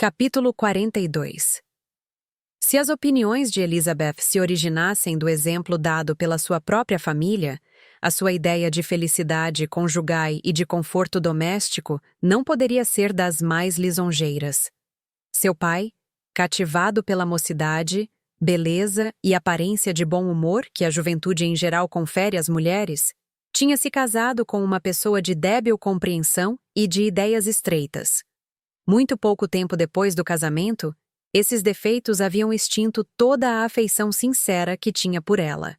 Capítulo 42. Se as opiniões de Elizabeth se originassem do exemplo dado pela sua própria família, a sua ideia de felicidade conjugal e de conforto doméstico não poderia ser das mais lisonjeiras. Seu pai, cativado pela mocidade, beleza e aparência de bom humor que a juventude em geral confere às mulheres, tinha se casado com uma pessoa de débil compreensão e de ideias estreitas. Muito pouco tempo depois do casamento, esses defeitos haviam extinto toda a afeição sincera que tinha por ela.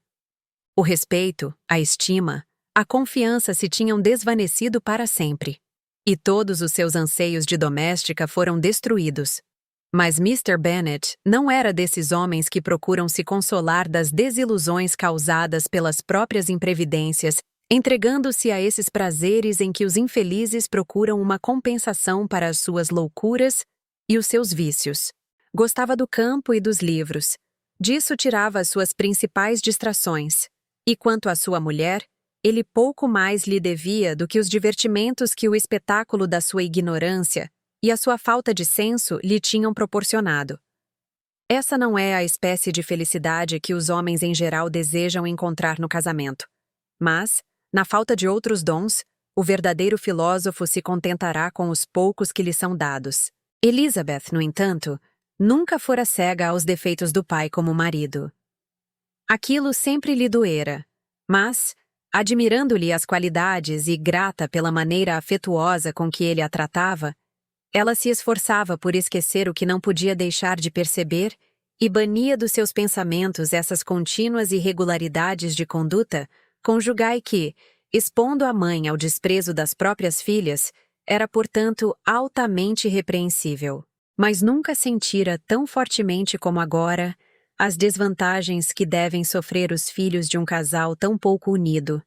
O respeito, a estima, a confiança se tinham desvanecido para sempre. E todos os seus anseios de doméstica foram destruídos. Mas Mr. Bennet não era desses homens que procuram se consolar das desilusões causadas pelas próprias imprevidências, entregando-se a esses prazeres em que os infelizes procuram uma compensação para as suas loucuras e os seus vícios. Gostava do campo e dos livros. Disso tirava as suas principais distrações. E quanto à sua mulher, ele pouco mais lhe devia do que os divertimentos que o espetáculo da sua ignorância e a sua falta de senso lhe tinham proporcionado. Essa não é a espécie de felicidade que os homens em geral desejam encontrar no casamento. Mas, na falta de outros dons, o verdadeiro filósofo se contentará com os poucos que lhe são dados. Elizabeth, no entanto, nunca fora cega aos defeitos do pai como marido. Aquilo sempre lhe doera, mas, admirando-lhe as qualidades e grata pela maneira afetuosa com que ele a tratava, ela se esforçava por esquecer o que não podia deixar de perceber e bania dos seus pensamentos essas contínuas irregularidades de conduta conjugai que, expondo a mãe ao desprezo das próprias filhas, era, portanto, altamente repreensível. Mas nunca sentira tão fortemente como agora as desvantagens que devem sofrer os filhos de um casal tão pouco unido.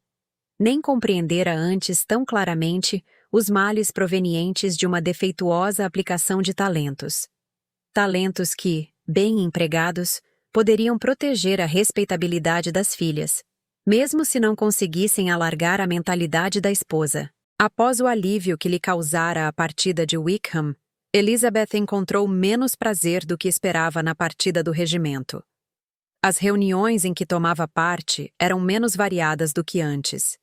Nem compreendera antes tão claramente os males provenientes de uma defeituosa aplicação de talentos. Talentos que, bem empregados, poderiam proteger a respeitabilidade das filhas, mesmo se não conseguissem alargar a mentalidade da esposa. Após o alívio que lhe causara a partida de Wickham, Elizabeth encontrou menos prazer do que esperava na partida do regimento. As reuniões em que tomava parte eram menos variadas do que antes.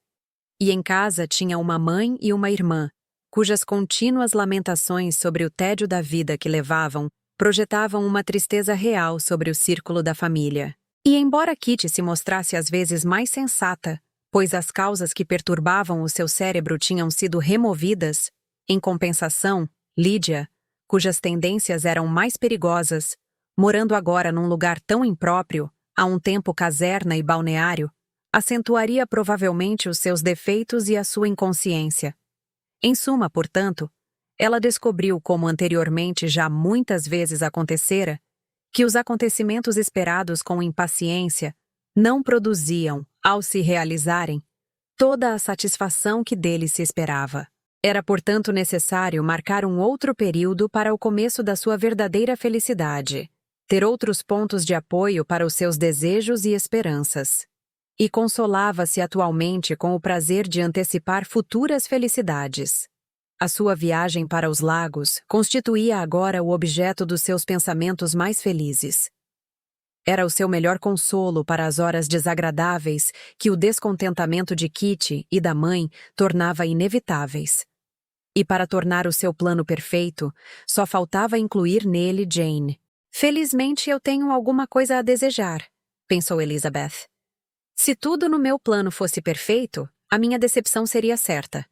E em casa tinha uma mãe e uma irmã, cujas contínuas lamentações sobre o tédio da vida que levavam projetavam uma tristeza real sobre o círculo da família. E embora Kitty se mostrasse às vezes mais sensata, pois as causas que perturbavam o seu cérebro tinham sido removidas, em compensação, Lydia, cujas tendências eram mais perigosas, morando agora num lugar tão impróprio, a um tempo caserna e balneário, acentuaria provavelmente os seus defeitos e a sua inconsciência. Em suma, portanto, ela descobriu, como anteriormente já muitas vezes acontecera, que os acontecimentos esperados com impaciência não produziam, ao se realizarem, toda a satisfação que deles se esperava. Era, portanto, necessário marcar um outro período para o começo da sua verdadeira felicidade, ter outros pontos de apoio para os seus desejos e esperanças. E consolava-se atualmente com o prazer de antecipar futuras felicidades. A sua viagem para os lagos constituía agora o objeto dos seus pensamentos mais felizes. Era o seu melhor consolo para as horas desagradáveis que o descontentamento de Kitty e da mãe tornava inevitáveis. E para tornar o seu plano perfeito, só faltava incluir nele Jane. Felizmente eu tenho alguma coisa a desejar, pensou Elizabeth. Se tudo no meu plano fosse perfeito, a minha decepção seria certa.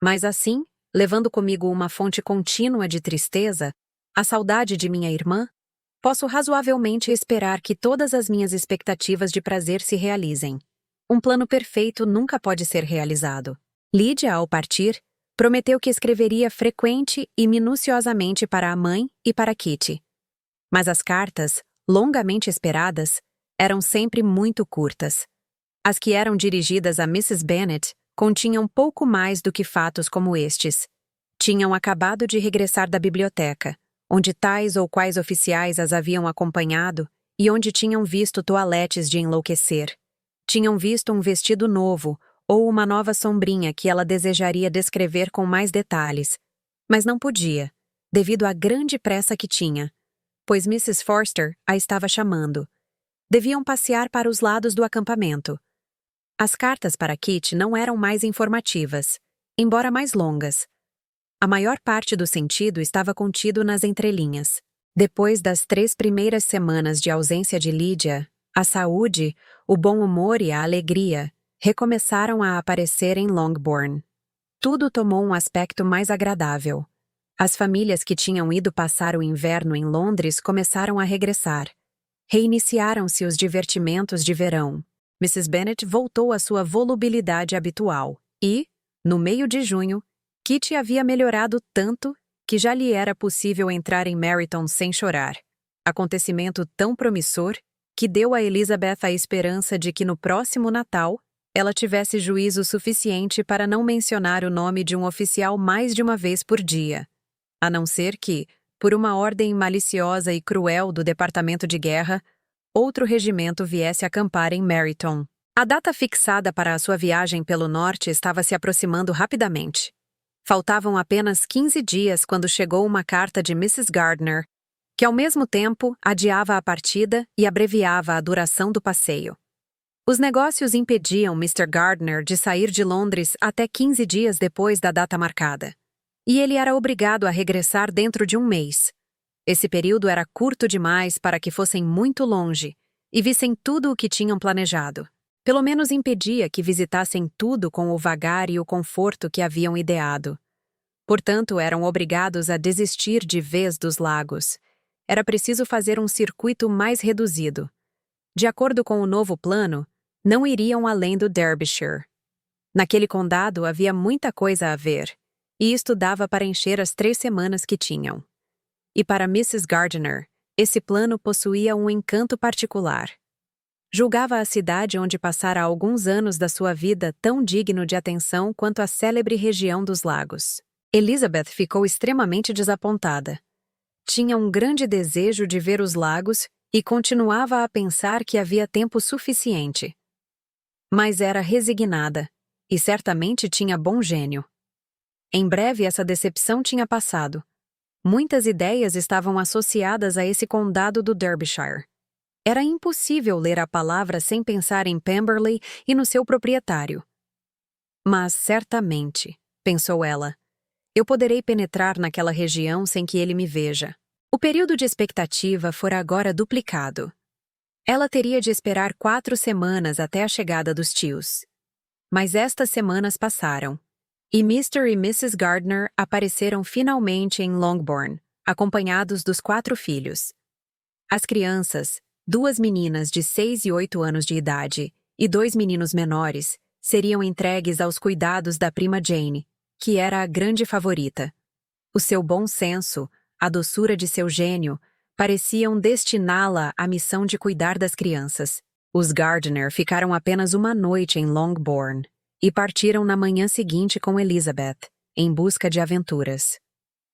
Mas assim, levando comigo uma fonte contínua de tristeza, a saudade de minha irmã, posso razoavelmente esperar que todas as minhas expectativas de prazer se realizem. Um plano perfeito nunca pode ser realizado. Lydia, ao partir, prometeu que escreveria frequente e minuciosamente para a mãe e para Kitty. Mas as cartas, longamente esperadas, eram sempre muito curtas. As que eram dirigidas a Mrs. Bennet continham pouco mais do que fatos como estes. Tinham acabado de regressar da biblioteca, onde tais ou quais oficiais as haviam acompanhado e onde tinham visto toaletes de enlouquecer. Tinham visto um vestido novo ou uma nova sombrinha que ela desejaria descrever com mais detalhes, mas não podia, devido à grande pressa que tinha, pois Mrs. Forster a estava chamando. Deviam passear para os lados do acampamento. As cartas para Kitty não eram mais informativas, embora mais longas. A maior parte do sentido estava contido nas entrelinhas. Depois das 3 primeiras semanas de ausência de Lydia, a saúde, o bom humor e a alegria recomeçaram a aparecer em Longbourn. Tudo tomou um aspecto mais agradável. As famílias que tinham ido passar o inverno em Londres começaram a regressar. Reiniciaram-se os divertimentos de verão. Mrs. Bennet voltou à sua volubilidade habitual e, no meio de junho, Kitty havia melhorado tanto que já lhe era possível entrar em Meryton sem chorar. Acontecimento tão promissor que deu a Elizabeth a esperança de que no próximo Natal ela tivesse juízo suficiente para não mencionar o nome de um oficial mais de uma vez por dia, a não ser que, por uma ordem maliciosa e cruel do Departamento de Guerra, outro regimento viesse acampar em Meryton. A data fixada para a sua viagem pelo norte estava se aproximando rapidamente. Faltavam apenas 15 dias quando chegou uma carta de Mrs. Gardiner, que ao mesmo tempo adiava a partida e abreviava a duração do passeio. Os negócios impediam Mr. Gardiner de sair de Londres até 15 dias depois da data marcada, e ele era obrigado a regressar dentro de um mês. Esse período era curto demais para que fossem muito longe e vissem tudo o que tinham planejado. Pelo menos impedia que visitassem tudo com o vagar e o conforto que haviam ideado. Portanto, eram obrigados a desistir de vez dos lagos. Era preciso fazer um circuito mais reduzido. De acordo com o novo plano, não iriam além do Derbyshire. Naquele condado havia muita coisa a ver, e isto dava para encher as 3 semanas que tinham. E para Mrs. Gardiner, esse plano possuía um encanto particular. Julgava a cidade onde passara alguns anos da sua vida tão digno de atenção quanto a célebre região dos lagos. Elizabeth ficou extremamente desapontada. Tinha um grande desejo de ver os lagos e continuava a pensar que havia tempo suficiente. Mas era resignada, e certamente tinha bom gênio. Em breve essa decepção tinha passado. Muitas ideias estavam associadas a esse condado do Derbyshire. Era impossível ler a palavra sem pensar em Pemberley e no seu proprietário. Mas certamente, pensou ela, eu poderei penetrar naquela região sem que ele me veja. O período de expectativa fora agora duplicado. Ela teria de esperar 4 semanas até a chegada dos tios. Mas estas semanas passaram, e Mr. e Mrs. Gardiner apareceram finalmente em Longbourn, acompanhados dos 4 filhos. As crianças, 2 meninas de 6 e 8 anos de idade e 2 meninos menores, seriam entregues aos cuidados da prima Jane, que era a grande favorita. O seu bom senso, a doçura de seu gênio, pareciam destiná-la à missão de cuidar das crianças. Os Gardiner ficaram apenas uma noite em Longbourn e partiram na manhã seguinte com Elizabeth, em busca de aventuras.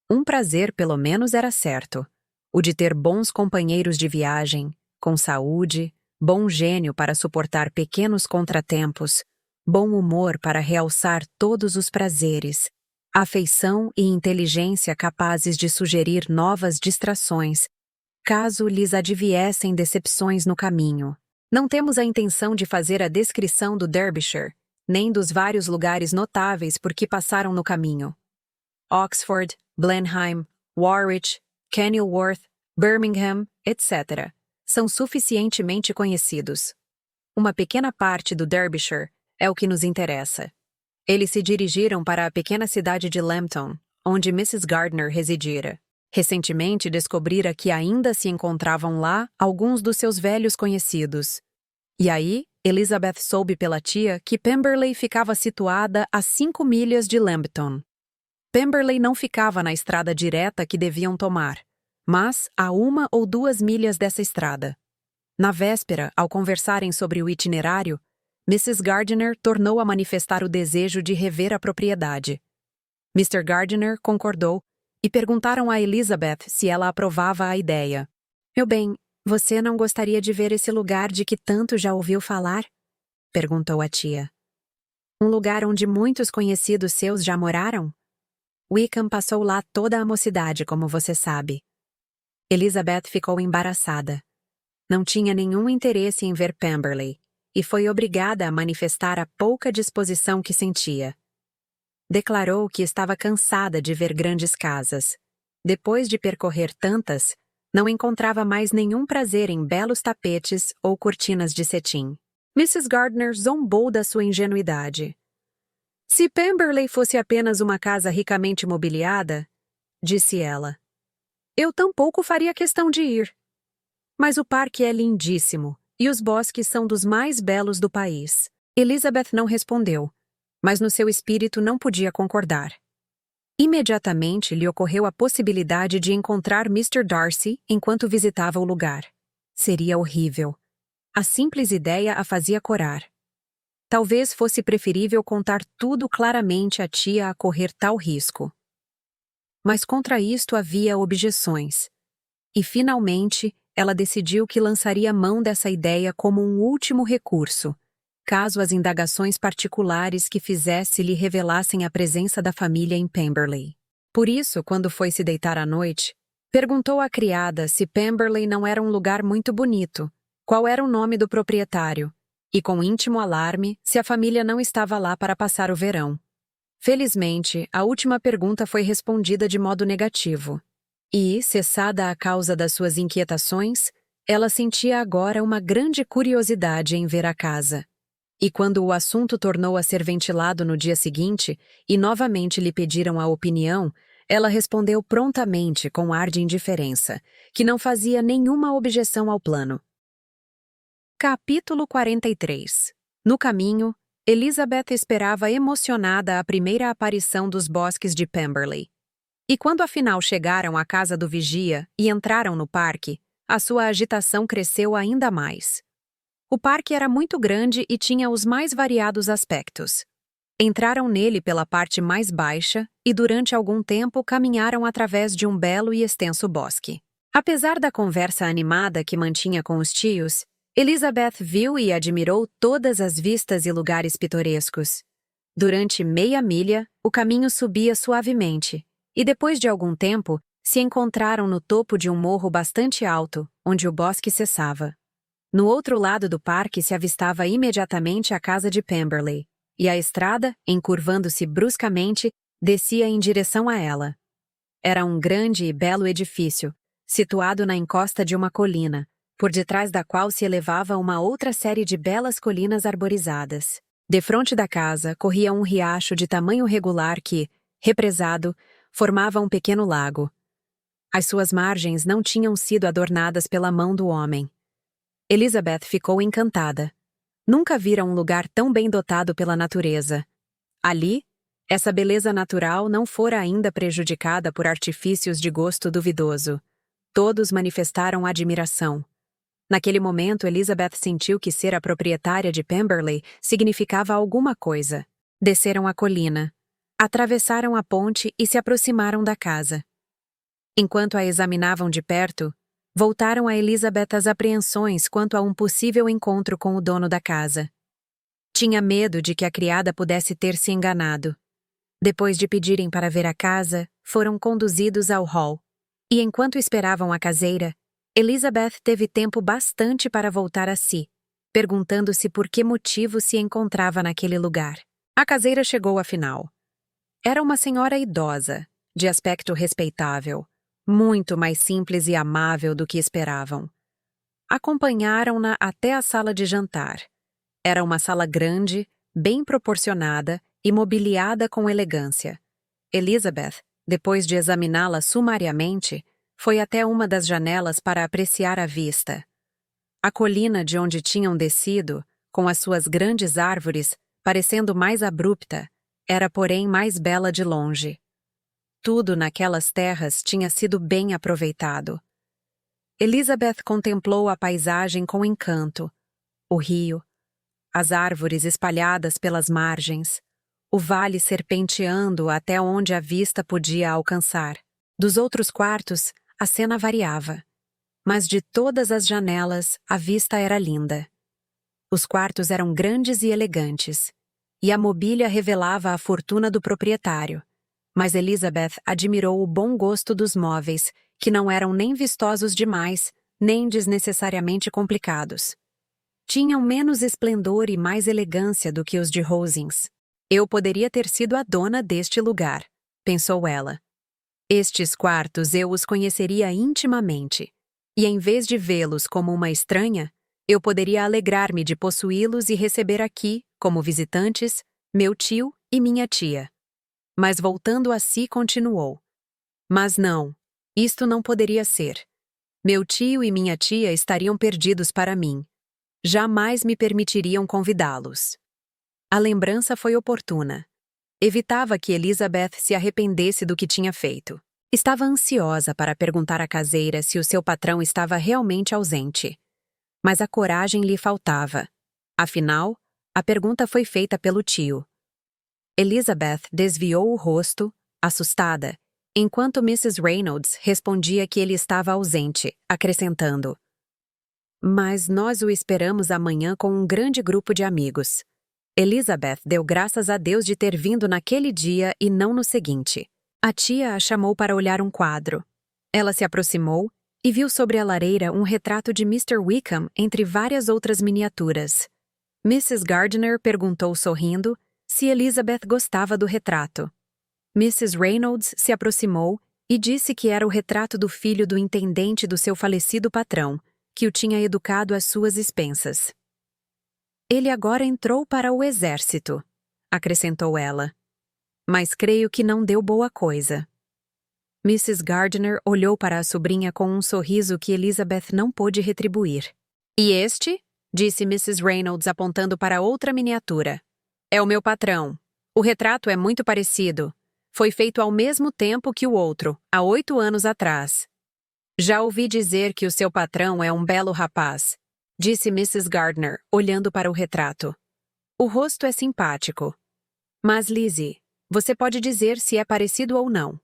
Um prazer, pelo menos, era certo: o de ter bons companheiros de viagem, com saúde, bom gênio para suportar pequenos contratempos, bom humor para realçar todos os prazeres, afeição e inteligência capazes de sugerir novas distrações, caso lhes adviessem decepções no caminho. Não temos a intenção de fazer a descrição do Derbyshire, nem dos vários lugares notáveis por que passaram no caminho. Oxford, Blenheim, Warwick, Kenilworth, Birmingham, etc., são suficientemente conhecidos. Uma pequena parte do Derbyshire é o que nos interessa. Eles se dirigiram para a pequena cidade de Lambton, onde Mrs. Gardiner residira. Recentemente descobrira que ainda se encontravam lá alguns dos seus velhos conhecidos. E aí, Elizabeth soube pela tia que Pemberley ficava situada a 5 milhas de Lambton. Pemberley não ficava na estrada direta que deviam tomar, mas a 1 ou 2 milhas dessa estrada. Na véspera, ao conversarem sobre o itinerário, Mrs. Gardiner tornou a manifestar o desejo de rever a propriedade. Mr. Gardiner concordou e perguntaram a Elizabeth se ela aprovava a ideia. Meu bem, você não gostaria de ver esse lugar de que tanto já ouviu falar? Perguntou a tia. Um lugar onde muitos conhecidos seus já moraram? Wickham passou lá toda a mocidade, como você sabe. Elizabeth ficou embaraçada. Não tinha nenhum interesse em ver Pemberley, e foi obrigada a manifestar a pouca disposição que sentia. Declarou que estava cansada de ver grandes casas. Depois de percorrer tantas, não encontrava mais nenhum prazer em belos tapetes ou cortinas de cetim. Mrs. Gardner zombou da sua ingenuidade. Se Pemberley fosse apenas uma casa ricamente mobiliada, disse ela, eu tampouco faria questão de ir. Mas o parque é lindíssimo, e os bosques são dos mais belos do país. Elizabeth não respondeu, mas no seu espírito não podia concordar. Imediatamente lhe ocorreu a possibilidade de encontrar Mr. Darcy enquanto visitava o lugar. Seria horrível. A simples ideia a fazia corar. Talvez fosse preferível contar tudo claramente à tia a correr tal risco. Mas contra isto havia objeções. E, finalmente, ela decidiu que lançaria mão dessa ideia como um último recurso, caso as indagações particulares que fizesse lhe revelassem a presença da família em Pemberley. Por isso, quando foi se deitar à noite, perguntou à criada se Pemberley não era um lugar muito bonito, qual era o nome do proprietário, e com íntimo alarme se a família não estava lá para passar o verão. Felizmente, a última pergunta foi respondida de modo negativo. E, cessada a causa das suas inquietações, ela sentia agora uma grande curiosidade em ver a casa. E quando o assunto tornou a ser ventilado no dia seguinte e novamente lhe pediram a opinião, ela respondeu prontamente com ar de indiferença, que não fazia nenhuma objeção ao plano. Capítulo 43. No caminho, Elizabeth esperava emocionada a primeira aparição dos bosques de Pemberley. E quando afinal chegaram à casa do vigia e entraram no parque, a sua agitação cresceu ainda mais. O parque era muito grande e tinha os mais variados aspectos. Entraram nele pela parte mais baixa e durante algum tempo caminharam através de um belo e extenso bosque. Apesar da conversa animada que mantinha com os tios, Elizabeth viu e admirou todas as vistas e lugares pitorescos. Durante meia milha, o caminho subia suavemente, e depois de algum tempo, se encontraram no topo de um morro bastante alto, onde o bosque cessava. No outro lado do parque se avistava imediatamente a casa de Pemberley, e a estrada, encurvando-se bruscamente, descia em direção a ela. Era um grande e belo edifício, situado na encosta de uma colina, por detrás da qual se elevava uma outra série de belas colinas arborizadas. Defronte da casa corria um riacho de tamanho regular que, represado, formava um pequeno lago. As suas margens não tinham sido adornadas pela mão do homem. Elizabeth ficou encantada. Nunca vira um lugar tão bem dotado pela natureza. Ali, essa beleza natural não fora ainda prejudicada por artifícios de gosto duvidoso. Todos manifestaram admiração. Naquele momento, Elizabeth sentiu que ser a proprietária de Pemberley significava alguma coisa. Desceram a colina, atravessaram a ponte e se aproximaram da casa. Enquanto a examinavam de perto, voltaram a Elizabeth as apreensões quanto a um possível encontro com o dono da casa. Tinha medo de que a criada pudesse ter se enganado. Depois de pedirem para ver a casa, foram conduzidos ao hall. E enquanto esperavam a caseira, Elizabeth teve tempo bastante para voltar a si, perguntando-se por que motivo se encontrava naquele lugar. A caseira chegou afinal. Era uma senhora idosa, de aspecto respeitável, muito mais simples e amável do que esperavam. Acompanharam-na até a sala de jantar. Era uma sala grande, bem proporcionada e mobiliada com elegância. Elizabeth, depois de examiná-la sumariamente, foi até uma das janelas para apreciar a vista. A colina de onde tinham descido, com as suas grandes árvores, parecendo mais abrupta, era porém mais bela de longe. Tudo naquelas terras tinha sido bem aproveitado. Elizabeth contemplou a paisagem com encanto. O rio, as árvores espalhadas pelas margens, o vale serpenteando até onde a vista podia alcançar. Dos outros quartos, a cena variava, mas de todas as janelas a vista era linda. Os quartos eram grandes e elegantes, e a mobília revelava a fortuna do proprietário. mas Elizabeth admirou o bom gosto dos móveis, que não eram nem vistosos demais, nem desnecessariamente complicados. Tinham menos esplendor e mais elegância do que os de Rosings. Eu poderia ter sido a dona deste lugar, pensou ela. Estes quartos eu os conheceria intimamente, e em vez de vê-los como uma estranha, eu poderia alegrar-me de possuí-los e receber aqui, como visitantes, meu tio e minha tia. Mas voltando a si continuou. Mas não, isto não poderia ser. Meu tio e minha tia estariam perdidos para mim. Jamais me permitiriam convidá-los. A lembrança foi oportuna. Evitava que Elizabeth se arrependesse do que tinha feito. Estava ansiosa para perguntar à caseira se o seu patrão estava realmente ausente. Mas a coragem lhe faltava. Afinal, a pergunta foi feita pelo tio. Elizabeth desviou o rosto, assustada, enquanto Mrs. Reynolds respondia que ele estava ausente, acrescentando: "Mas nós o esperamos amanhã com um grande grupo de amigos." Elizabeth deu graças a Deus de ter vindo naquele dia e não no seguinte. A tia a chamou para olhar um quadro. Ela se aproximou e viu sobre a lareira um retrato de Mr. Wickham entre várias outras miniaturas. Mrs. Gardiner perguntou sorrindo se Elizabeth gostava do retrato. Mrs. Reynolds se aproximou e disse que era o retrato do filho do intendente do seu falecido patrão, que o tinha educado às suas expensas. "Ele agora entrou para o exército", acrescentou ela. "Mas creio que não deu boa coisa." Mrs. Gardiner olhou para a sobrinha com um sorriso que Elizabeth não pôde retribuir. "E este?" disse Mrs. Reynolds apontando para outra miniatura. "É o meu patrão. O retrato é muito parecido. Foi feito ao mesmo tempo que o outro, há 8 anos atrás." "Já ouvi dizer que o seu patrão é um belo rapaz", disse Mrs. Gardiner, olhando para o retrato. "O rosto é simpático. Mas, Lizzie, você pode dizer se é parecido ou não."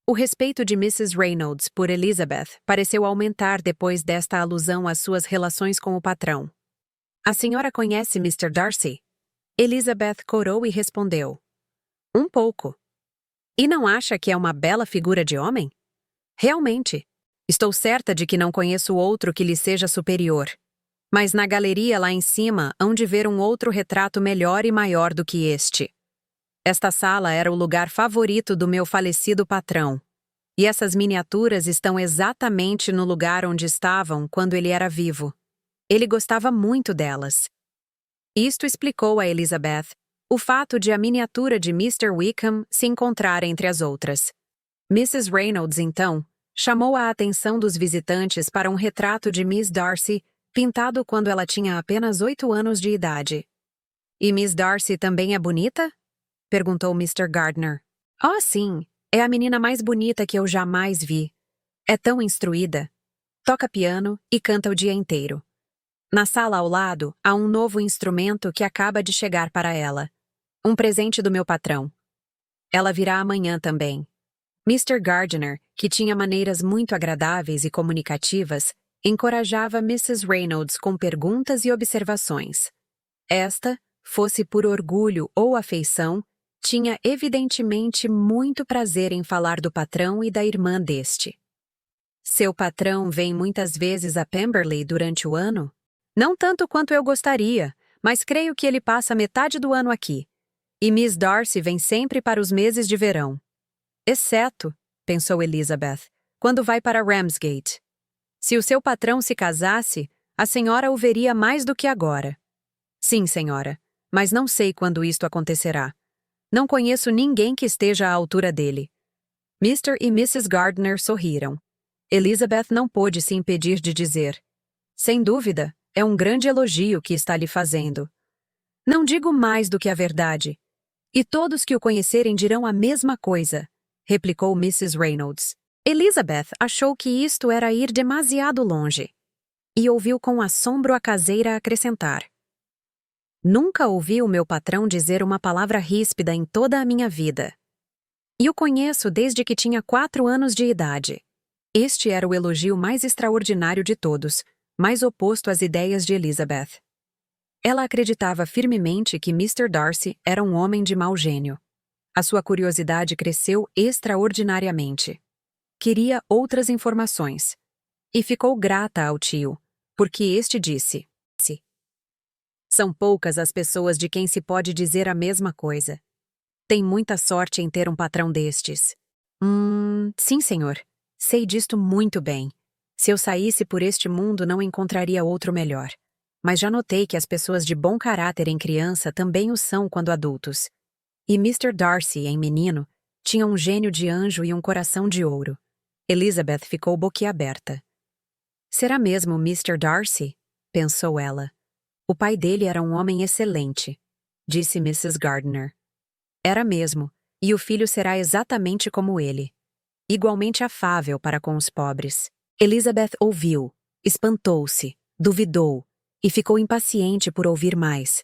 O respeito de Mrs. Reynolds por Elizabeth pareceu aumentar depois desta alusão às suas relações com o patrão. "A senhora conhece Mr. Darcy?" Elizabeth corou e respondeu: "Um pouco." "E não acha que é uma bela figura de homem?" "Realmente. Estou certa de que não conheço outro que lhe seja superior. Mas na galeria lá em cima hão de ver um outro retrato melhor e maior do que este. Esta sala era o lugar favorito do meu falecido patrão. E essas miniaturas estão exatamente no lugar onde estavam quando ele era vivo. Ele gostava muito delas." Isto explicou a Elizabeth o fato de a miniatura de Mr. Wickham se encontrar entre as outras. Mrs. Reynolds, então, chamou a atenção dos visitantes para um retrato de Miss Darcy, pintado quando ela tinha apenas 8 anos de idade. "E Miss Darcy também é bonita?" perguntou Mr. Gardiner. "Oh, sim, é a menina mais bonita que eu jamais vi. É tão instruída. Toca piano e canta o dia inteiro. Na sala ao lado há um novo instrumento que acaba de chegar para ela. Um presente do meu patrão. Ela virá amanhã também." Mr. Gardiner, que tinha maneiras muito agradáveis e comunicativas, encorajava Mrs. Reynolds com perguntas e observações. Esta, fosse por orgulho ou afeição, tinha evidentemente muito prazer em falar do patrão e da irmã deste. "Seu patrão vem muitas vezes a Pemberley durante o ano?" "Não tanto quanto eu gostaria, mas creio que ele passa metade do ano aqui. E Miss Darcy vem sempre para os meses de verão." "Exceto", pensou Elizabeth, "quando vai para Ramsgate. Se o seu patrão se casasse, a senhora o veria mais do que agora." "Sim, senhora, mas não sei quando isto acontecerá. Não conheço ninguém que esteja à altura dele." Mr. e Mrs. Gardiner sorriram. Elizabeth não pôde se impedir de dizer: "Sem dúvida, é um grande elogio que está lhe fazendo." "Não digo mais do que a verdade. E todos que o conhecerem dirão a mesma coisa", replicou Mrs. Reynolds. Elizabeth achou que isto era ir demasiado longe. E ouviu com assombro a caseira acrescentar: "Nunca ouvi o meu patrão dizer uma palavra ríspida em toda a minha vida. E o conheço desde que tinha 4 anos de idade." Este era o elogio mais extraordinário de todos, mais oposto às ideias de Elizabeth. Ela acreditava firmemente que Mr. Darcy era um homem de mau gênio. A sua curiosidade cresceu extraordinariamente. Queria outras informações. E ficou grata ao tio, porque este disse: São poucas as pessoas de quem se pode dizer a mesma coisa. Tem muita sorte em ter um patrão destes. Sim, senhor. Sei disto muito bem. Se eu saísse por este mundo, não encontraria outro melhor. Mas já notei que as pessoas de bom caráter em criança também o são quando adultos. E Mr. Darcy, em menino, tinha um gênio de anjo e um coração de ouro. Elizabeth ficou boquiaberta. Será mesmo Mr. Darcy? Pensou ela. O pai dele era um homem excelente, disse Mrs. Gardiner. Era mesmo, e o filho será exatamente como ele. Igualmente afável para com os pobres. Elizabeth ouviu, espantou-se, duvidou, e ficou impaciente por ouvir mais.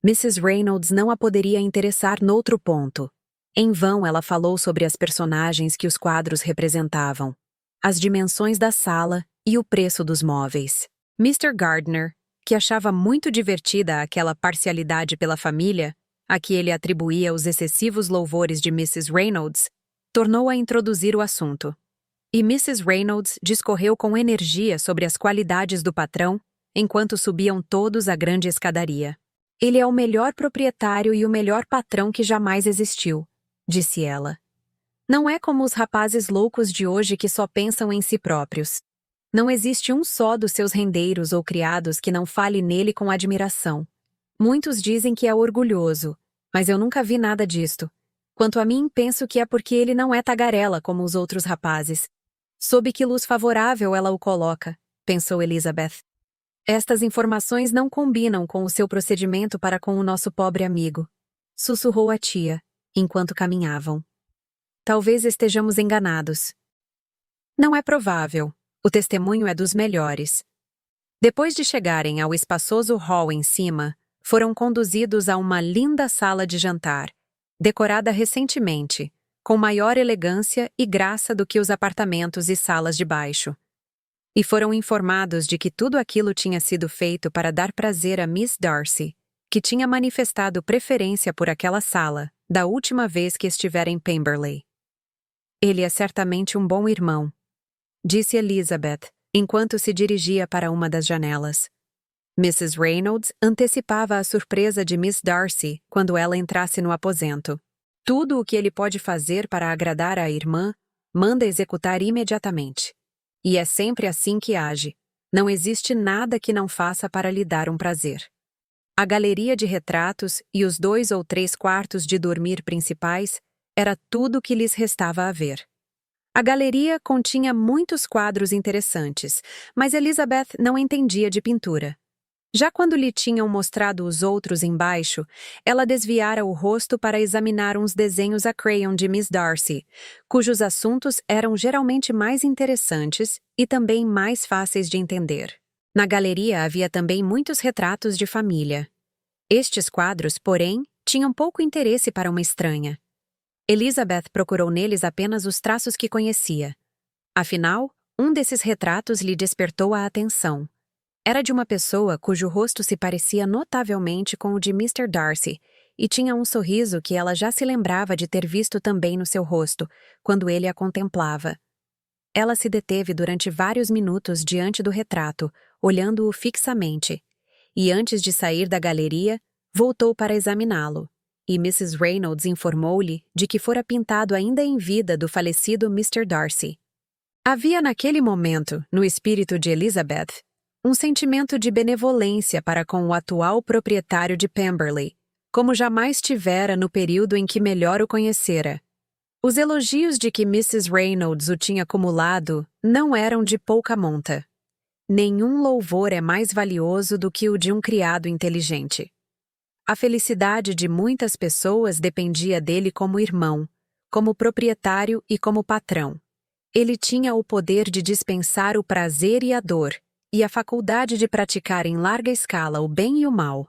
Mrs. Reynolds não a poderia interessar noutro ponto. Em vão ela falou sobre as personagens que os quadros representavam, as dimensões da sala e o preço dos móveis. Mr. Gardiner, que achava muito divertida aquela parcialidade pela família, a que ele atribuía os excessivos louvores de Mrs. Reynolds, tornou a introduzir o assunto. E Mrs. Reynolds discorreu com energia sobre as qualidades do patrão, enquanto subiam todos a grande escadaria. Ele é o melhor proprietário e o melhor patrão que jamais existiu, disse ela. Não é como os rapazes loucos de hoje que só pensam em si próprios. Não existe um só dos seus rendeiros ou criados que não fale nele com admiração. Muitos dizem que é orgulhoso, mas eu nunca vi nada disto. Quanto a mim, penso que é porque ele não é tagarela como os outros rapazes. Sob que luz favorável ela o coloca, pensou Elizabeth. Estas informações não combinam com o seu procedimento para com o nosso pobre amigo, sussurrou a tia, enquanto caminhavam. Talvez estejamos enganados. Não é provável. O testemunho é dos melhores. Depois de chegarem ao espaçoso hall em cima, foram conduzidos a uma linda sala de jantar, decorada recentemente, com maior elegância e graça do que os apartamentos e salas de baixo. E foram informados de que tudo aquilo tinha sido feito para dar prazer a Miss Darcy, que tinha manifestado preferência por aquela sala, da última vez que estivera em Pemberley. Ele é certamente um bom irmão, disse Elizabeth, enquanto se dirigia para uma das janelas. Mrs. Reynolds antecipava a surpresa de Miss Darcy quando ela entrasse no aposento. Tudo o que ele pode fazer para agradar à irmã, manda executar imediatamente. E é sempre assim que age. Não existe nada que não faça para lhe dar um prazer. A galeria de retratos e os 2 ou 3 quartos de dormir principais era tudo o que lhes restava a ver. A galeria continha muitos quadros interessantes, mas Elizabeth não entendia de pintura. Já quando lhe tinham mostrado os outros embaixo, ela desviara o rosto para examinar uns desenhos a crayon de Miss Darcy, cujos assuntos eram geralmente mais interessantes e também mais fáceis de entender. Na galeria havia também muitos retratos de família. Estes quadros, porém, tinham pouco interesse para uma estranha. Elizabeth procurou neles apenas os traços que conhecia. Afinal, um desses retratos lhe despertou a atenção. Era de uma pessoa cujo rosto se parecia notavelmente com o de Mr. Darcy e tinha um sorriso que ela já se lembrava de ter visto também no seu rosto, quando ele a contemplava. Ela se deteve durante vários minutos diante do retrato, olhando-o fixamente, e antes de sair da galeria, voltou para examiná-lo, e Mrs. Reynolds informou-lhe de que fora pintado ainda em vida do falecido Mr. Darcy. Havia naquele momento, no espírito de Elizabeth, um sentimento de benevolência para com o atual proprietário de Pemberley, como jamais tivera no período em que melhor o conhecera. Os elogios de que Mrs. Reynolds o tinha acumulado não eram de pouca monta. Nenhum louvor é mais valioso do que o de um criado inteligente. A felicidade de muitas pessoas dependia dele como irmão, como proprietário e como patrão. Ele tinha o poder de dispensar o prazer e a dor, e a faculdade de praticar em larga escala o bem e o mal.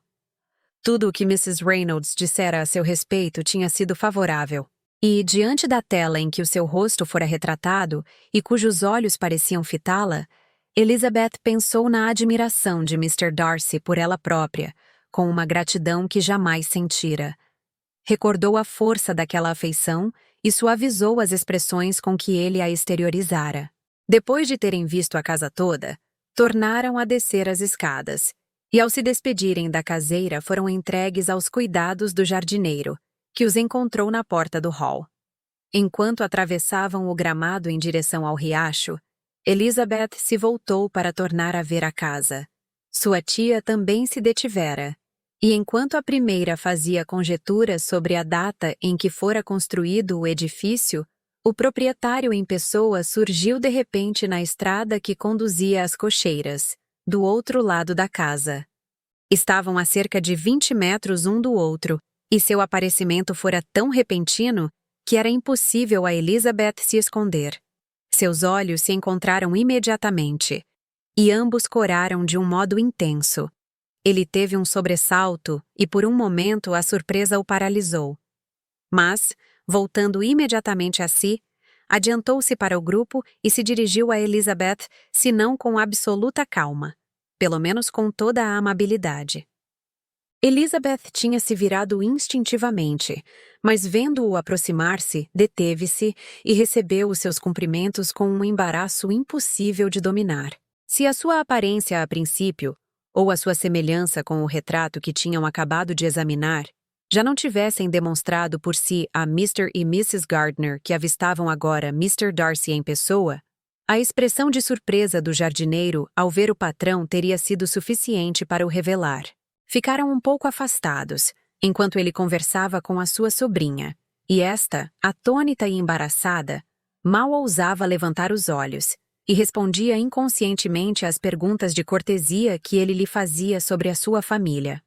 Tudo o que Mrs. Reynolds dissera a seu respeito tinha sido favorável, e, diante da tela em que o seu rosto fora retratado e cujos olhos pareciam fitá-la, Elizabeth pensou na admiração de Mr. Darcy por ela própria, com uma gratidão que jamais sentira. recordou a força daquela afeição e suavizou as expressões com que ele a exteriorizara. Depois de terem visto a casa toda, tornaram a descer as escadas, e ao se despedirem da caseira foram entregues aos cuidados do jardineiro, que os encontrou na porta do hall. Enquanto atravessavam o gramado em direção ao riacho, Elizabeth se voltou para tornar a ver a casa. Sua tia também se detivera, e enquanto a primeira fazia conjecturas sobre a data em que fora construído o edifício, o proprietário em pessoa surgiu de repente na estrada que conduzia às cocheiras, do outro lado da casa. Estavam a cerca de 20 metros um do outro, e seu aparecimento fora tão repentino que era impossível a Elizabeth se esconder. Seus olhos se encontraram imediatamente, e ambos coraram de um modo intenso. Ele teve um sobressalto e por um momento a surpresa o paralisou. Mas, voltando imediatamente a si, adiantou-se para o grupo e se dirigiu a Elizabeth, se não com absoluta calma, pelo menos com toda a amabilidade. Elizabeth tinha se virado instintivamente, mas vendo-o aproximar-se, deteve-se e recebeu os seus cumprimentos com um embaraço impossível de dominar. Se a sua aparência a princípio, ou a sua semelhança com o retrato que tinham acabado de examinar, já não tivessem demonstrado por si a Mr. e Mrs. Gardner que avistavam agora Mr. Darcy em pessoa, a expressão de surpresa do jardineiro ao ver o patrão teria sido suficiente para o revelar. Ficaram um pouco afastados, enquanto ele conversava com a sua sobrinha, e esta, atônita e embaraçada, mal ousava levantar os olhos, e respondia inconscientemente às perguntas de cortesia que ele lhe fazia sobre a sua família.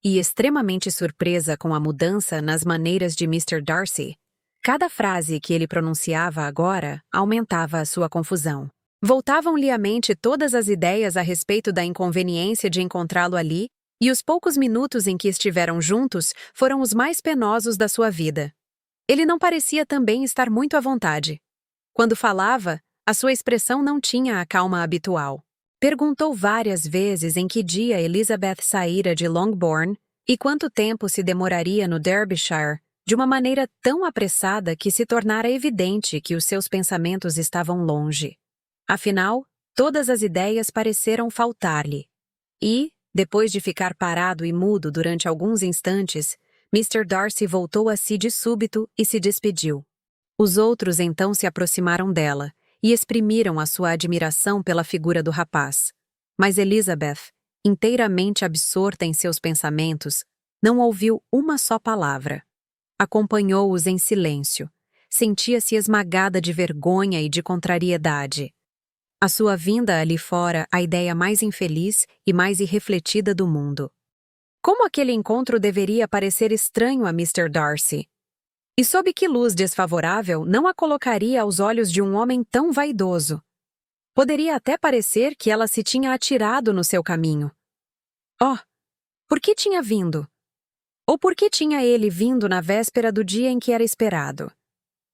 E extremamente surpresa com a mudança nas maneiras de Mr. Darcy, cada frase que ele pronunciava agora aumentava a sua confusão. Voltavam-lhe à mente todas as ideias a respeito da inconveniência de encontrá-lo ali, e os poucos minutos em que estiveram juntos foram os mais penosos da sua vida. Ele não parecia também estar muito à vontade. Quando falava, a sua expressão não tinha a calma habitual. Perguntou várias vezes em que dia Elizabeth saíra de Longbourn e quanto tempo se demoraria no Derbyshire, de uma maneira tão apressada que se tornara evidente que os seus pensamentos estavam longe. Afinal, todas as ideias pareceram faltar-lhe. E, depois de ficar parado e mudo durante alguns instantes, Mr. Darcy voltou a si de súbito e se despediu. Os outros então se aproximaram dela e exprimiram a sua admiração pela figura do rapaz. Mas Elizabeth, inteiramente absorta em seus pensamentos, não ouviu uma só palavra. Acompanhou-os em silêncio. Sentia-se esmagada de vergonha e de contrariedade. A sua vinda ali fora a ideia mais infeliz e mais irrefletida do mundo. Como aquele encontro deveria parecer estranho a Mr. Darcy? E sob que luz desfavorável não a colocaria aos olhos de um homem tão vaidoso? Poderia até parecer que ela se tinha atirado no seu caminho. Oh, por que tinha vindo? Ou por que tinha ele vindo na véspera do dia em que era esperado?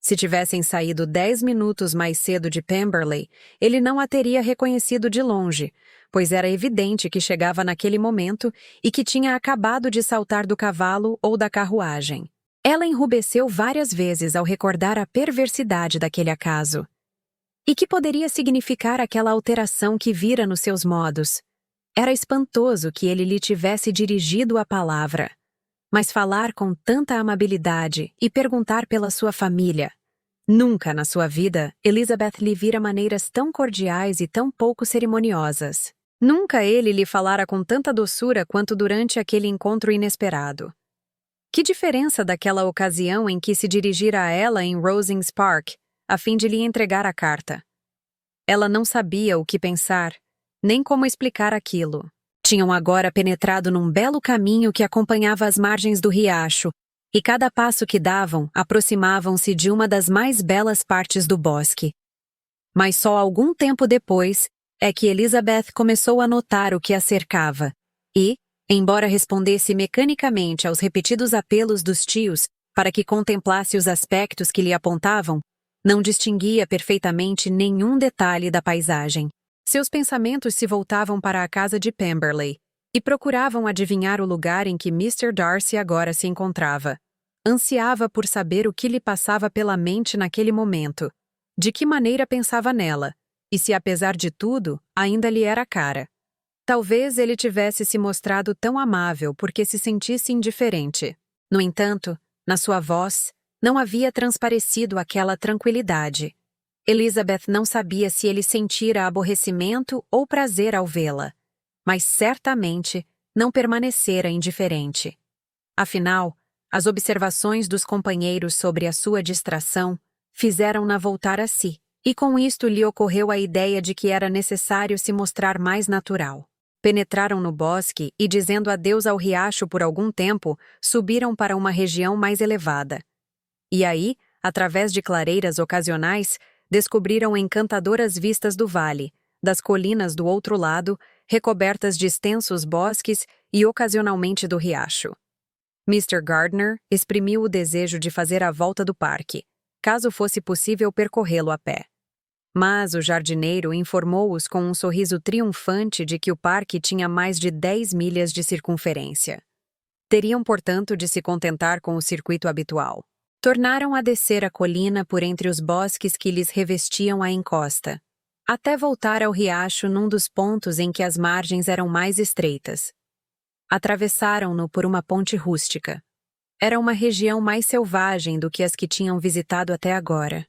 Se tivessem saído 10 minutos mais cedo de Pemberley, ele não a teria reconhecido de longe, pois era evidente que chegava naquele momento e que tinha acabado de saltar do cavalo ou da carruagem. Ela enrubesceu várias vezes ao recordar a perversidade daquele acaso. E que poderia significar aquela alteração que vira nos seus modos? Era espantoso que ele lhe tivesse dirigido a palavra. Mas falar com tanta amabilidade e perguntar pela sua família. Nunca na sua vida Elizabeth lhe vira maneiras tão cordiais e tão pouco cerimoniosas. Nunca ele lhe falara com tanta doçura quanto durante aquele encontro inesperado. Que diferença daquela ocasião em que se dirigira a ela em Rosings Park, a fim de lhe entregar a carta. Ela não sabia o que pensar, nem como explicar aquilo. Tinham agora penetrado num belo caminho que acompanhava as margens do riacho, e cada passo que davam aproximavam-se de uma das mais belas partes do bosque. Mas só algum tempo depois é que Elizabeth começou a notar o que a cercava, e, embora respondesse mecanicamente aos repetidos apelos dos tios para que contemplasse os aspectos que lhe apontavam, não distinguia perfeitamente nenhum detalhe da paisagem. Seus pensamentos se voltavam para a casa de Pemberley e procuravam adivinhar o lugar em que Mr. Darcy agora se encontrava. Ansiava por saber o que lhe passava pela mente naquele momento, de que maneira pensava nela, e se apesar de tudo, ainda lhe era cara. Talvez ele tivesse se mostrado tão amável porque se sentisse indiferente. No entanto, na sua voz, não havia transparecido aquela tranquilidade. Elizabeth não sabia se ele sentira aborrecimento ou prazer ao vê-la, mas certamente não permanecera indiferente. Afinal, as observações dos companheiros sobre a sua distração fizeram-na voltar a si, e com isto lhe ocorreu a ideia de que era necessário se mostrar mais natural. Penetraram no bosque e, dizendo adeus ao riacho por algum tempo, subiram para uma região mais elevada. E aí, através de clareiras ocasionais, descobriram encantadoras vistas do vale, das colinas do outro lado, recobertas de extensos bosques e ocasionalmente do riacho. Mr. Gardner exprimiu o desejo de fazer a volta do parque, caso fosse possível percorrê-lo a pé. Mas o jardineiro informou-os com um sorriso triunfante de que o parque tinha mais de 10 milhas de circunferência. Teriam, portanto, de se contentar com o circuito habitual. Tornaram a descer a colina por entre os bosques que lhes revestiam a encosta, até voltar ao riacho num dos pontos em que as margens eram mais estreitas. Atravessaram-no por uma ponte rústica. Era uma região mais selvagem do que as que tinham visitado até agora.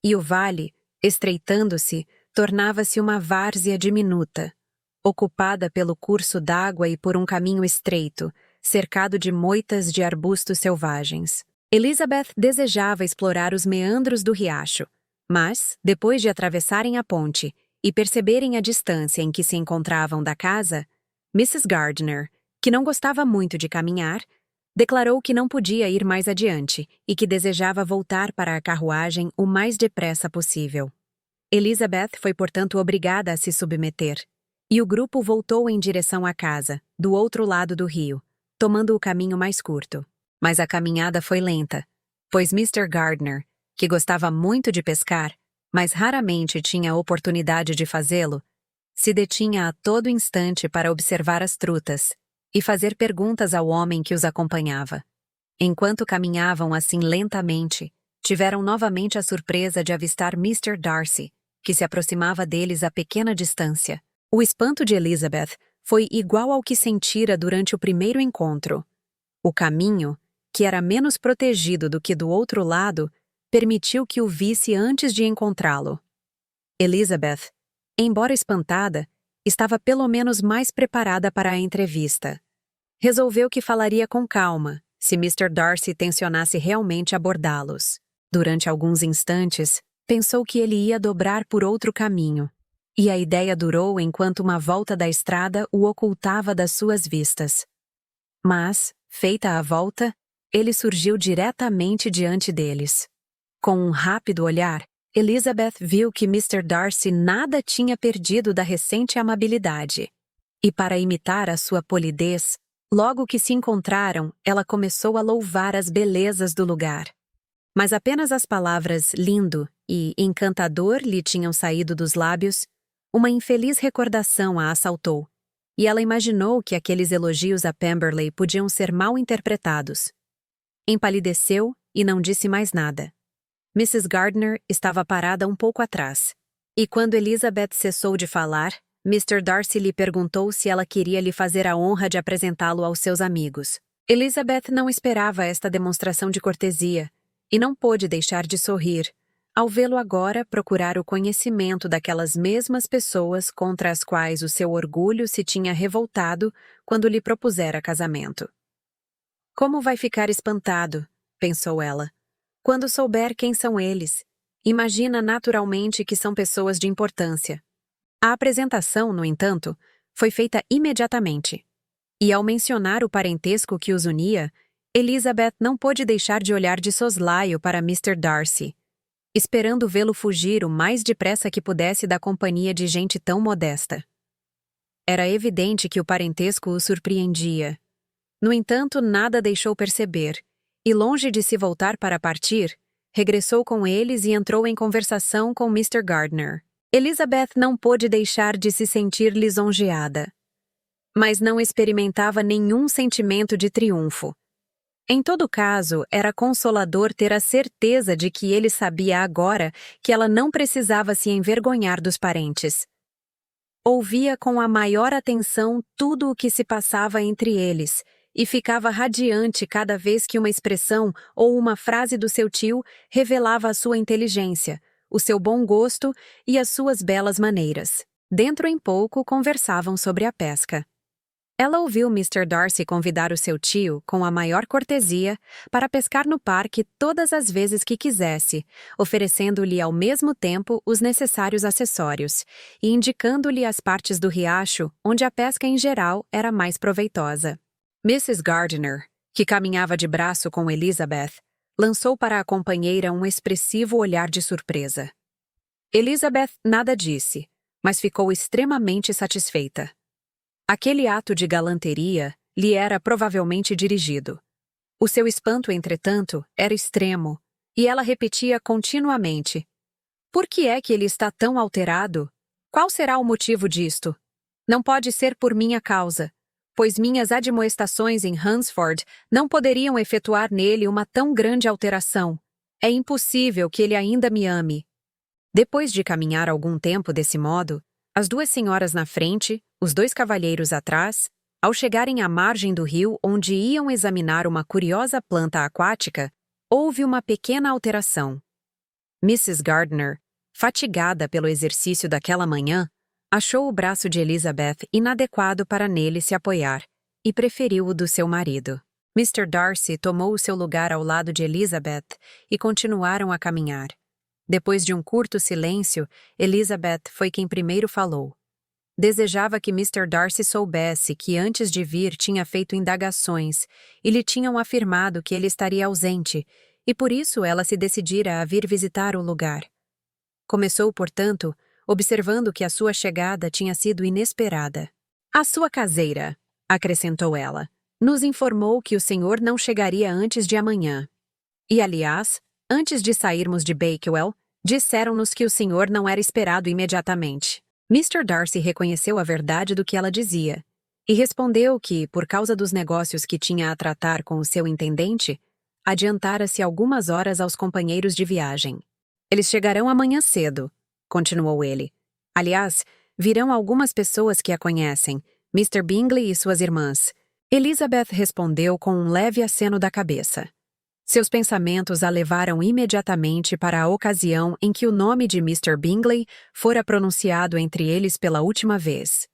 E o vale, estreitando-se, tornava-se uma várzea diminuta, ocupada pelo curso d'água e por um caminho estreito, cercado de moitas de arbustos selvagens. Elizabeth desejava explorar os meandros do riacho, mas, depois de atravessarem a ponte e perceberem a distância em que se encontravam da casa, Mrs. Gardner, que não gostava muito de caminhar, declarou que não podia ir mais adiante e que desejava voltar para a carruagem o mais depressa possível. Elizabeth foi, portanto, obrigada a se submeter, e o grupo voltou em direção à casa, do outro lado do rio, tomando o caminho mais curto. Mas a caminhada foi lenta, pois Mr. Gardner, que gostava muito de pescar, mas raramente tinha oportunidade de fazê-lo, se detinha a todo instante para observar as trutas e fazer perguntas ao homem que os acompanhava. Enquanto caminhavam assim lentamente, tiveram novamente a surpresa de avistar Mr. Darcy, que se aproximava deles a pequena distância. O espanto de Elizabeth foi igual ao que sentira durante o primeiro encontro. O caminho, que era menos protegido do que do outro lado, permitiu que o visse antes de encontrá-lo. Elizabeth, embora espantada, estava pelo menos mais preparada para a entrevista. Resolveu que falaria com calma, se Mr. Darcy tencionasse realmente abordá-los. Durante alguns instantes, pensou que ele ia dobrar por outro caminho, e a ideia durou enquanto uma volta da estrada o ocultava das suas vistas. Mas, feita a volta, ele surgiu diretamente diante deles. Com um rápido olhar, Elizabeth viu que Mr. Darcy nada tinha perdido da recente amabilidade. E para imitar a sua polidez, logo que se encontraram, ela começou a louvar as belezas do lugar. Mas apenas as palavras lindo e encantador lhe tinham saído dos lábios, uma infeliz recordação a assaltou, e ela imaginou que aqueles elogios a Pemberley podiam ser mal interpretados. Empalideceu e não disse mais nada. Mrs. Gardner estava parada um pouco atrás, e quando Elizabeth cessou de falar, Mr. Darcy lhe perguntou se ela queria lhe fazer a honra de apresentá-lo aos seus amigos. Elizabeth não esperava esta demonstração de cortesia, e não pôde deixar de sorrir, ao vê-lo agora procurar o conhecimento daquelas mesmas pessoas contra as quais o seu orgulho se tinha revoltado quando lhe propusera casamento. Como vai ficar espantado, pensou ela, quando souber quem são eles. Imagina naturalmente que são pessoas de importância. A apresentação, no entanto, foi feita imediatamente. E ao mencionar o parentesco que os unia, Elizabeth não pôde deixar de olhar de soslaio para Mr. Darcy, esperando vê-lo fugir o mais depressa que pudesse da companhia de gente tão modesta. Era evidente que o parentesco o surpreendia. No entanto, nada deixou perceber, e longe de se voltar para partir, regressou com eles e entrou em conversação com Mr. Gardner. Elizabeth não pôde deixar de se sentir lisonjeada, mas não experimentava nenhum sentimento de triunfo. Em todo caso, era consolador ter a certeza de que ele sabia agora que ela não precisava se envergonhar dos parentes. Ouvia com a maior atenção tudo o que se passava entre eles, e ficava radiante cada vez que uma expressão ou uma frase do seu tio revelava a sua inteligência, o seu bom gosto e as suas belas maneiras. Dentro em pouco conversavam sobre a pesca. Ela ouviu Mr. Darcy convidar o seu tio, com a maior cortesia, para pescar no parque todas as vezes que quisesse, oferecendo-lhe ao mesmo tempo os necessários acessórios e indicando-lhe as partes do riacho onde a pesca em geral era mais proveitosa. Mrs. Gardiner, que caminhava de braço com Elizabeth, lançou para a companheira um expressivo olhar de surpresa. Elizabeth nada disse, mas ficou extremamente satisfeita. Aquele ato de galanteria lhe era provavelmente dirigido. O seu espanto, entretanto, era extremo, e ela repetia continuamente: "Por que é que ele está tão alterado? Qual será o motivo disto? Não pode ser por minha causa, pois minhas admoestações em Hunsford não poderiam efetuar nele uma tão grande alteração. É impossível que ele ainda me ame." Depois de caminhar algum tempo desse modo, as duas senhoras na frente, os dois cavalheiros atrás, ao chegarem à margem do rio onde iam examinar uma curiosa planta aquática, houve uma pequena alteração. Mrs. Gardiner, fatigada pelo exercício daquela manhã, achou o braço de Elizabeth inadequado para nele se apoiar e preferiu o do seu marido. Mr. Darcy tomou o seu lugar ao lado de Elizabeth e continuaram a caminhar. Depois de um curto silêncio, Elizabeth foi quem primeiro falou. Desejava que Mr. Darcy soubesse que antes de vir tinha feito indagações e lhe tinham afirmado que ele estaria ausente, e por isso ela se decidira a vir visitar o lugar. Começou, portanto, observando que a sua chegada tinha sido inesperada. "A sua caseira", acrescentou ela, "nos informou que o senhor não chegaria antes de amanhã. E, aliás, antes de sairmos de Bakewell, disseram-nos que o senhor não era esperado imediatamente." Mr. Darcy reconheceu a verdade do que ela dizia e respondeu que, por causa dos negócios que tinha a tratar com o seu intendente, adiantara-se algumas horas aos companheiros de viagem. "Eles chegarão amanhã cedo", continuou ele. "Aliás, virão algumas pessoas que a conhecem, Mr. Bingley e suas irmãs." Elizabeth respondeu com um leve aceno da cabeça. Seus pensamentos a levaram imediatamente para a ocasião em que o nome de Mr. Bingley fora pronunciado entre eles pela última vez.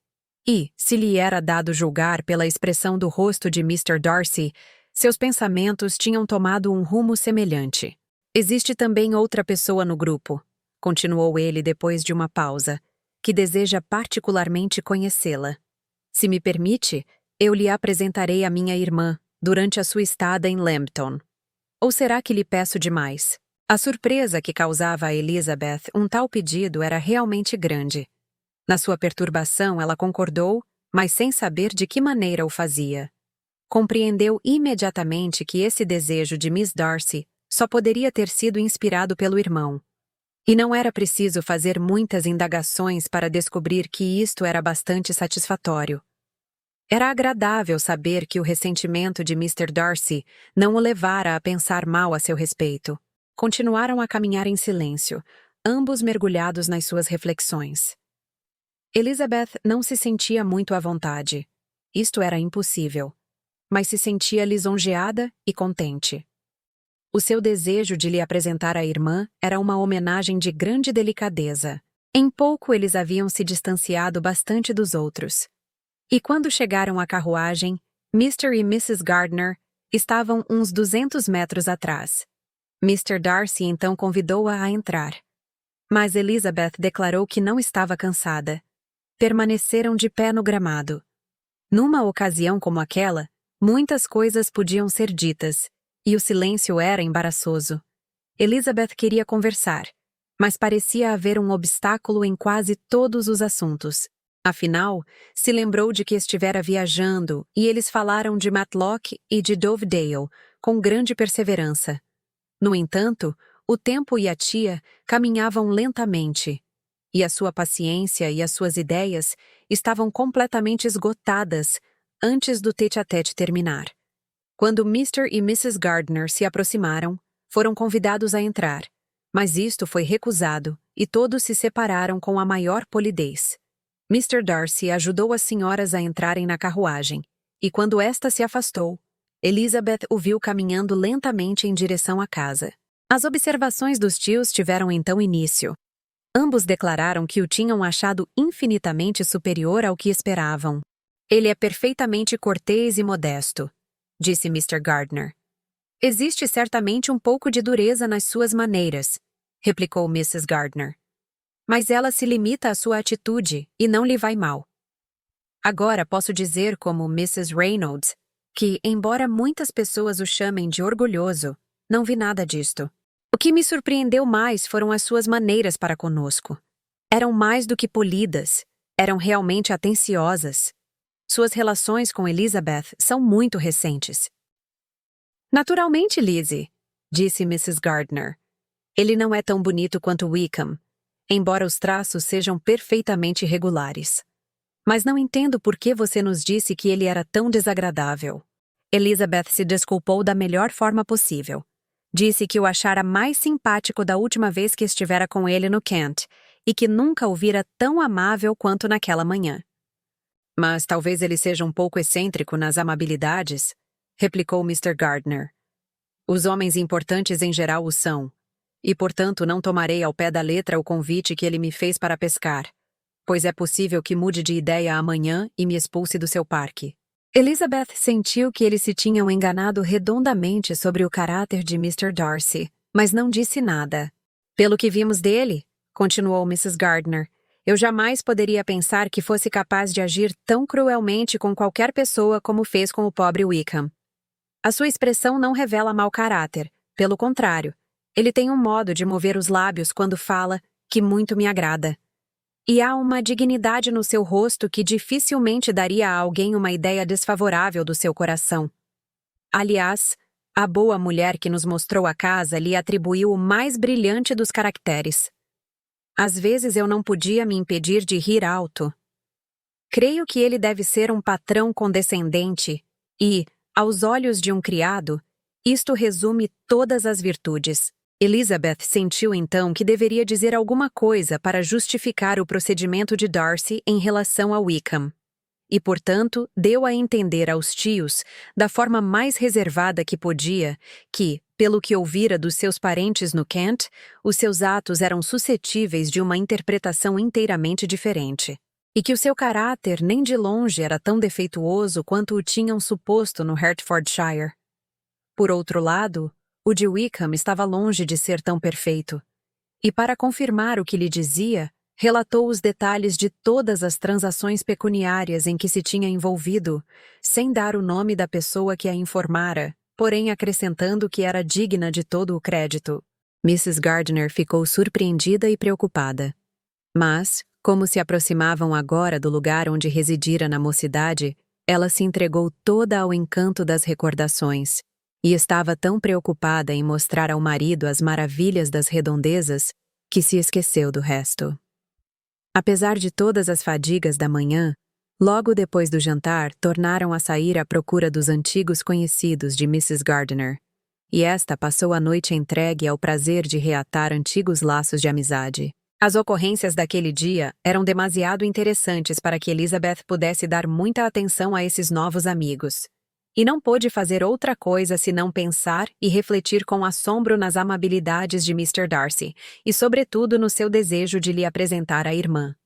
E, se lhe era dado julgar pela expressão do rosto de Mr. Darcy, seus pensamentos tinham tomado um rumo semelhante. "Existe também outra pessoa no grupo", continuou ele depois de uma pausa, "que deseja particularmente conhecê-la. Se me permite, eu lhe apresentarei a minha irmã durante a sua estada em Lambton. Ou será que lhe peço demais?" A surpresa que causava a Elizabeth um tal pedido era realmente grande. Na sua perturbação, ela concordou, mas sem saber de que maneira o fazia. Compreendeu imediatamente que esse desejo de Miss Darcy só poderia ter sido inspirado pelo irmão. E não era preciso fazer muitas indagações para descobrir que isto era bastante satisfatório. Era agradável saber que o ressentimento de Mr. Darcy não o levara a pensar mal a seu respeito. Continuaram a caminhar em silêncio, ambos mergulhados nas suas reflexões. Elizabeth não se sentia muito à vontade. Isto era impossível. Mas se sentia lisonjeada e contente. O seu desejo de lhe apresentar a irmã era uma homenagem de grande delicadeza. Em pouco eles haviam se distanciado bastante dos outros. E quando chegaram à carruagem, Mr. e Mrs. Gardiner estavam uns 200 metros atrás. Mr. Darcy então convidou-a a entrar. Mas Elizabeth declarou que não estava cansada. Permaneceram de pé no gramado. Numa ocasião como aquela, muitas coisas podiam ser ditas, e o silêncio era embaraçoso. Elizabeth queria conversar, mas parecia haver um obstáculo em quase todos os assuntos. Afinal, se lembrou de que estivera viajando e eles falaram de Matlock e de Dovedale com grande perseverança. No entanto, o tempo e a tia caminhavam lentamente, e a sua paciência e as suas ideias estavam completamente esgotadas antes do tete-a-tete terminar. Quando Mr. e Mrs. Gardner se aproximaram, foram convidados a entrar, mas isto foi recusado e todos se separaram com a maior polidez. Mr. Darcy ajudou as senhoras a entrarem na carruagem, e quando esta se afastou, Elizabeth o viu caminhando lentamente em direção à casa. As observações dos tios tiveram então início. Ambos declararam que o tinham achado infinitamente superior ao que esperavam. Ele é perfeitamente cortês e modesto, disse Mr. Gardner. Existe certamente um pouco de dureza nas suas maneiras, replicou Mrs. Gardner. Mas ela se limita à sua atitude e não lhe vai mal. Agora posso dizer como Mrs. Reynolds que, embora muitas pessoas o chamem de orgulhoso, não vi nada disto. O que me surpreendeu mais foram as suas maneiras para conosco. Eram mais do que polidas, eram realmente atenciosas. Suas relações com Elizabeth são muito recentes. Naturalmente, Lizzie, disse Mrs. Gardner. Ele não é tão bonito quanto Wickham, embora os traços sejam perfeitamente regulares. Mas não entendo por que você nos disse que ele era tão desagradável. Elizabeth se desculpou da melhor forma possível. Disse que o achara mais simpático da última vez que estivera com ele no Kent e que nunca o vira tão amável quanto naquela manhã. Mas talvez ele seja um pouco excêntrico nas amabilidades, replicou Mr. Gardner. Os homens importantes em geral o são, e portanto não tomarei ao pé da letra o convite que ele me fez para pescar, pois é possível que mude de ideia amanhã e me expulse do seu parque. Elizabeth sentiu que eles se tinham enganado redondamente sobre o caráter de Mr. Darcy, mas não disse nada. Pelo que vimos dele, continuou Mrs. Gardner, eu jamais poderia pensar que fosse capaz de agir tão cruelmente com qualquer pessoa como fez com o pobre Wickham. A sua expressão não revela mau caráter, pelo contrário, ele tem um modo de mover os lábios quando fala que muito me agrada. E há uma dignidade no seu rosto que dificilmente daria a alguém uma ideia desfavorável do seu coração. Aliás, a boa mulher que nos mostrou a casa lhe atribuiu o mais brilhante dos caracteres. Às vezes eu não podia me impedir de rir alto. Creio que ele deve ser um patrão condescendente e, aos olhos de um criado, isto resume todas as virtudes. Elizabeth sentiu então que deveria dizer alguma coisa para justificar o procedimento de Darcy em relação a Wickham. E, portanto, deu a entender aos tios, da forma mais reservada que podia, que, pelo que ouvira dos seus parentes no Kent, os seus atos eram suscetíveis de uma interpretação inteiramente diferente. E que o seu caráter nem de longe era tão defeituoso quanto o tinham suposto no Hertfordshire. Por outro lado, o de Wickham estava longe de ser tão perfeito. E para confirmar o que lhe dizia, relatou os detalhes de todas as transações pecuniárias em que se tinha envolvido, sem dar o nome da pessoa que a informara, porém acrescentando que era digna de todo o crédito. Mrs. Gardner ficou surpreendida e preocupada. Mas, como se aproximavam agora do lugar onde residira na mocidade, ela se entregou toda ao encanto das recordações, e estava tão preocupada em mostrar ao marido as maravilhas das redondezas que se esqueceu do resto. Apesar de todas as fadigas da manhã, logo depois do jantar tornaram a sair à procura dos antigos conhecidos de Mrs. Gardner, e esta passou a noite entregue ao prazer de reatar antigos laços de amizade. As ocorrências daquele dia eram demasiado interessantes para que Elizabeth pudesse dar muita atenção a esses novos amigos. E não pôde fazer outra coisa senão pensar e refletir com assombro nas amabilidades de Mr. Darcy, e sobretudo no seu desejo de lhe apresentar a irmã.